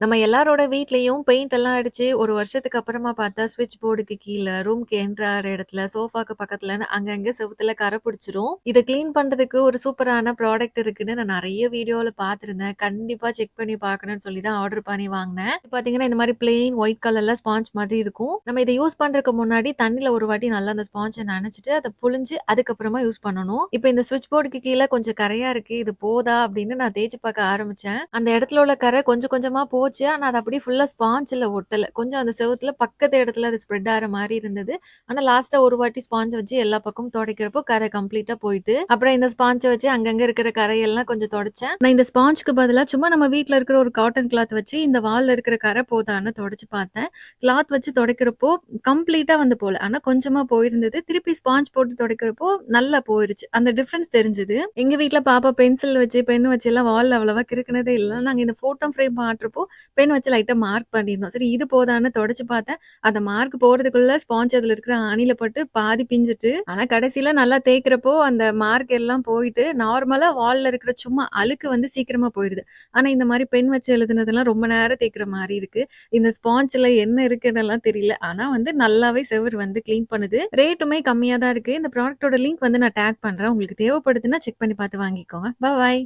நம்ம எல்லாரோட வீட்லயும் பெயிண்ட் எல்லாம் அடிச்சு, 1 வருஷத்துக்கு அப்புறமா பார்த்தா, ஸ்விட்ச் போர்டுக்கு கீழ, ரூம்க்கு என்டர் ஆகுற இடத்துல, சோஃபாக்கு பக்கத்துலன்னு அங்கங்க செவுத்துல கரை பிடிச்சிரும். இத கிளீன் பண்றதுக்கு ஒரு சூப்பரான ப்ராடக்ட் இருக்குன்னு நான் நெறைய வீடியோல பார்த்துருந்தேன். கண்டிப்பா செக் பண்ணி பார்க்கணும்னு சொல்லி தான் ஆர்டர் பண்ணி வாங்குனேன். இது பார்த்தீங்கன்னா, இந்த மாரி பிளெயின் ஒயிட் கலர்ல ஸ்பாஞ்ச் மாதிரி இருக்கும். நம்ம இத யூஸ் பண்றதுக்கு முன்னாடி தண்ணீல ஒரு வாட்டி நல்லா அந்த ஸ்பாஞ்ச நனச்சுட்டு, அத புழிஞ்சு அதுக்கப்புறமா யூஸ் பண்ணணும். இப்ப இந்த ஸ்விட்ச் போர்டுக்கு கீழ கொஞ்சம் கரையா இருக்கு. இது போதா? அப்படின்னு நான் தேய்ச்சு பார்க்க ஆரம்பிச்சேன். அந்த இடத்துல உள்ள கரை கொஞ்சம் கொஞ்சமா போச்சு. ஆனா, அது அப்படியே ஃபுல்லா ஸ்பாஞ்சுல ஒட்டல. கொஞ்சம் அந்த செவுத்துல பக்கத்து இடத்துல அது ஸ்ப்ரெட் ஆற மாரி இருந்தது. ஆனா, லாஸ்ட்டா ஒரு வாட்டி ஸ்பாஞ்ச வச்சு எல்லா பக்கமும் துடைக்கிறப்போ கரை கம்ப்ளீட்டா போயிட்டு, அப்புறம் இந்த ஸ்பாஞ்ச வச்சு அங்கங்க இருக்கிற கரையெல்லாம் கொஞ்சம் தொடச்சேன். நான் இந்த ஸ்பாஞ்சுக்கு பதிலா சும்மா நம்ம வீட்ல இருக்கிற ஒரு காட்டன் கிளாத் வச்சு இந்த வால்ல இருக்கிற கரை போதான்னு தொடச்சு பார்த்தேன். கிளாத் வச்சு துடைக்கிறப்போ கம்ப்ளீட்டா வந்து போல. ஆனா, கொஞ்சமா போயிருந்தது. திருப்பி ஸ்பாஞ்ச் போட்டு துடைக்கிறப்போ நல்லா போயிருச்சு. அந்த டிஃபரன்ஸ் தெரிஞ்சது. எங்க வீட்ல பாப்பா பென்சில் வச்சு, பென் வச்சுலாம் வால்ல அவ்வளவா கிறுக்குனதே இல்ல. நாங்க இந்த ஃபோட்டோ ஃப்ரேம் மாட்டுறப்போ பென் வச்சு லைட்டா மார்க் பண்ணியிருந்தோம். சரி இது போதான்னு தொடச்சு பார்த்தேன். அந்த மார்க் போறதுக்குள்ள ஸ்பாஞ்ச் அதுல இருக்கிற ஆணில பட்டு பாதி பிஞ்சுட்டு. ஆனா கடைசில நல்லா தேய்க்கிறப்போ அந்த மார்க் எல்லாம் போயிட்டு, நார்மலா வால்ல இருக்கிற சும்மா அழுக்கு வந்து சீக்கிரமா போயிருது. ஆனா இந்த மாரி பென் வச்சு எழுதுனதெல்லாம் ரொம்ப நேரம் தேய்க்கிற மாரி இருக்கு. இந்த ஸ்பாஞ்ச்ல என்ன இருக்குன்னுலாம் தெரியல. ஆனா வந்து நல்லாவே செவுரு வந்து கிளீன் பண்ணுது. ரேட்டுமே கம்மியா தான் இருக்கு. இந்த ப்ராடக்ட்டோட லிங்க் வந்து நான் டேக் பண்றேன். உங்களுக்கு தேவைப்படுதுன்னா செக் பண்ணி பார்த்து வாங்கிக்கோங்க. பாய்.